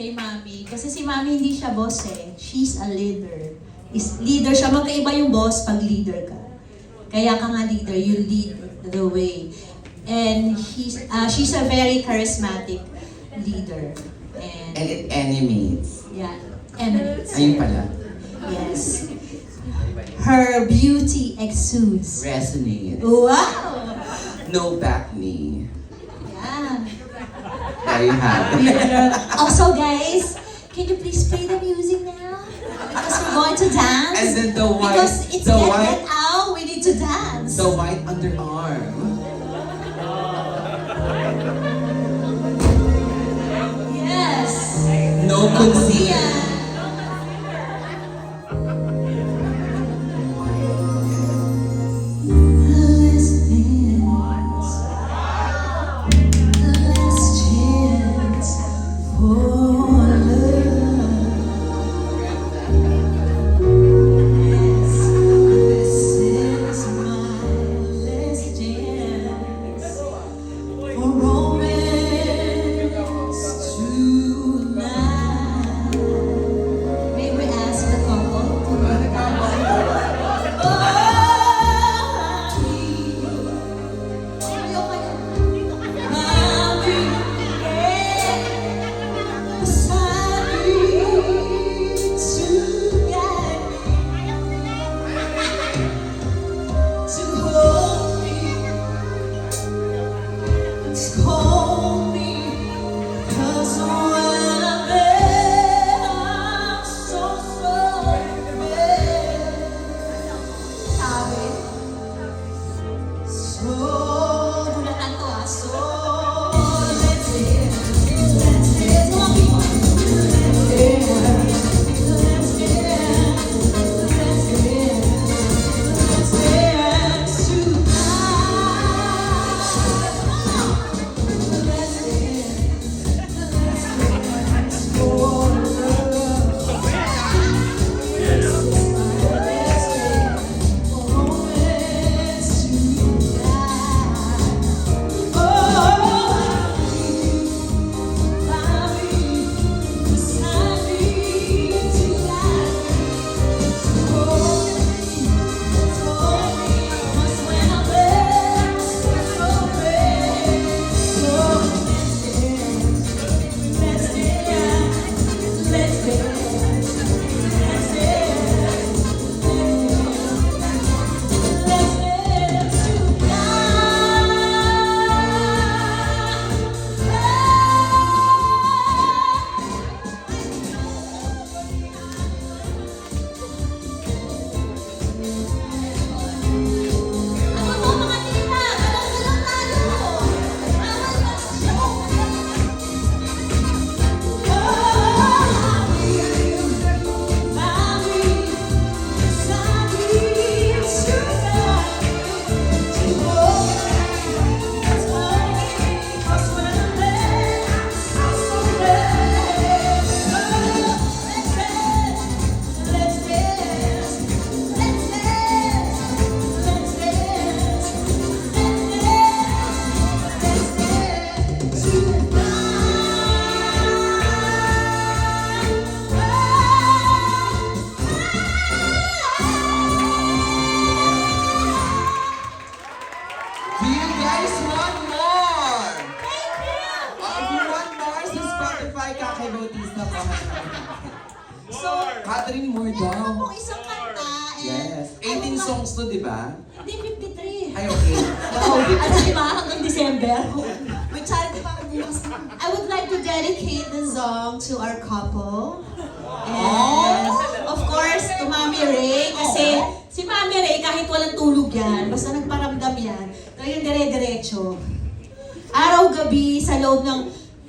kay Mami. Kasi si Mami hindi siya boss eh. She's a leader. Leader siya. Magkaiba yung boss pag leader ka. Kaya ka nga leader, you lead the way. And she's a very charismatic leader. And it animates. Yeah, emanates. Ayun pala. Yes. Her beauty exudes. Resonate. Wow! No back knee. Yeah. There you have it. Also, guys, can you please play the music now? Because we're going to dance. And then the white, Because it's the get white, out, we need to dance. the white underarm. Yes. No concealer. Yeah. Last chance for love. Yes, this is my last chance for romance tonight. May we ask the couple to Hold me, 'cause when I'm there, I'm so bad. Sabi, so, bulatan ko ah, so, let's dance, mga people. Let's dance, let's dance, let's dance tonight. Let's dance for love. Do you guys want more? If you want more sa Spotify, Kakay Bautista po. So, Catherine Moore meron daw. akong isang kanta and Yes. 18 songs to, di ba? Hindi, 53. Ay, okay. Wow, ano diba? Hanggang December. May charity pa ako bukas. I would like to dedicate the song to our couple. And of course, to Mami Ray. Kasi si Mami Ray, kahit walang tulog yan, basta nagparamdam yan, talagang dire-diretso. Araw-gabi sa loob ng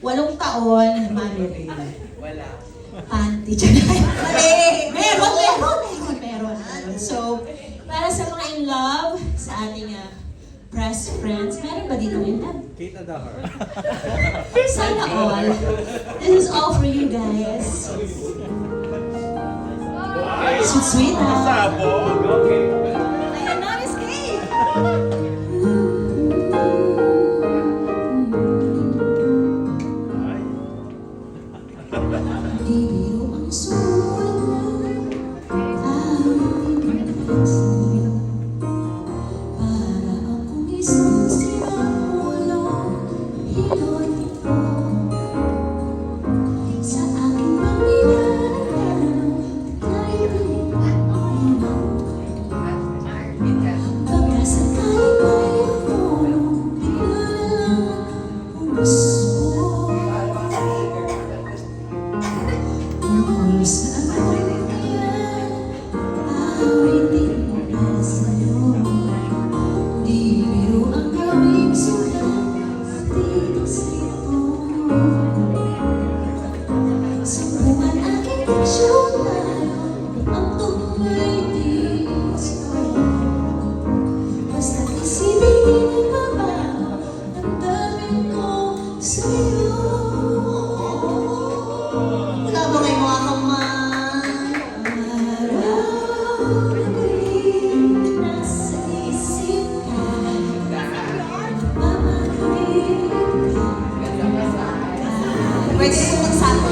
8 taon, Mami Ray. Wala. Panty. Mali! Meron. So, para sa mga in love, sa ating best friends, meron ba dito in love? Kita the heart. Sana all. This is all for you guys. Sweet, sweet na. Sabog. Okay. Ayan na, Miss Kay. Ay. Tungkol sa kanya, awitin mo na sa'yo. Di biro ang gawing sulat dito sa ito. Sampuan aking diksyon na ang tunay di sa'yo. Basta't isipin di nagbabago ang damdamin ko sa'yo. Sabagay mo ako man. Araw na galing nasa isip ko. Nagmamahalik ka. Pwede ko magsabi.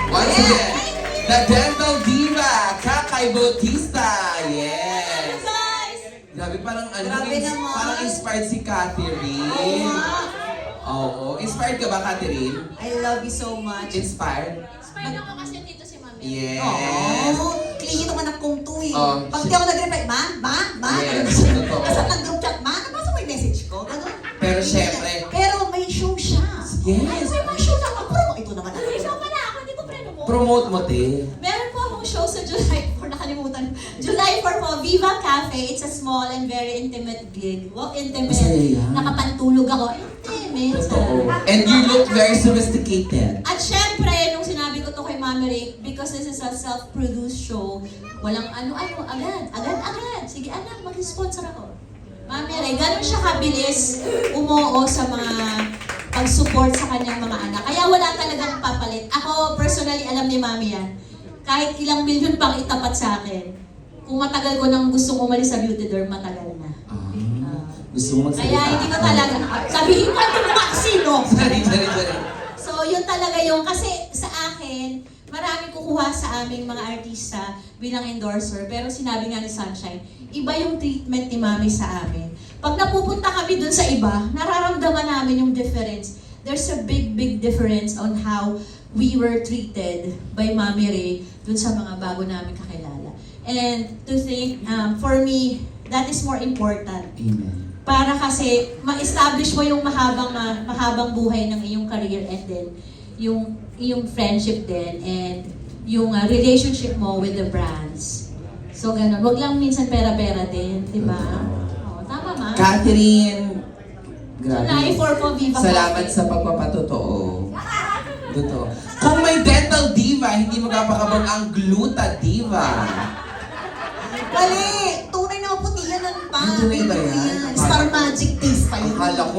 Once again, the Dental Diva, Kakay Bautista. Yes. Guys! Grabe, parang ano, Grabe naman. parang inspired si Catherine. Oo. Inspired ka ba, Catherine? I love you so much. Inspired? Inspired ako kasi dito si Mami. Yes. Clingy itong anak kong to eh. Oh, Pag shit. di ako nag-reply, ma, Yes, totoo. Nasa nag-group chat, ma, nabasa mo yung message ko? Ganun. Pero syempre, Pero may show siya. Yes. May mga show na ako. Pero ito naman ako. Show pala ako, hindi ko preno mo. promote mo, te. Meron po akong show sa July 4, nakalimutan. July 4 po, Viva Cafe. It's a small and very intimate gig. Well, intimate. Masaya yan. Nakapantulog ako. Intimate. Totoo. And you look very sophisticated. At syempre, nung sinabi ko to kay Mami Ray, because this is a self-produced show, walang ano-ano, agad. Sige anak, mag-sponsor ako. Mami Ray, ganun siya kabilis umuo sa mga pag-support sa kanyang mga anak. Kaya wala talagang papalit. Ako, personally, alam ni Mami yan. Kahit ilang milyon pang itapat sa akin, kung matagal ko nang gustong umalis sa beauty derm, matagal na. Gusto mo magsalita? Kaya hindi ko talaga, sabihin ko, ito mo sino? Sorry. So, yun talaga yung, kasi sa akin, marami kukuha sa aming mga artista bilang endorser. Pero sinabi nga ni Sunshine, iba yung treatment ni Mami sa amin. Pag napupunta kami dun sa iba, nararamdaman namin yung difference. There's a big difference on how we were treated by Mami Ray dun sa mga bago namin kakilala. And to think, for me, that is more important. Amen. Para kasi ma-establish mo yung mahabang buhay ng iyong career and then yung friendship din and yung relationship mo with the brands. So ganun, wag lang minsan pera-pera din, di ba? Oh, tama ma? Catherine, grabe. July 4 po, Viva Salamat Coffee. sa pagpapatotoo. Totoo. Kung may dental diva, hindi magpapakabang ang gluta diva. Mali! Tunay na maputi yan ng pa. Tunay ba yan? Star Magic taste pa yun. Akala ko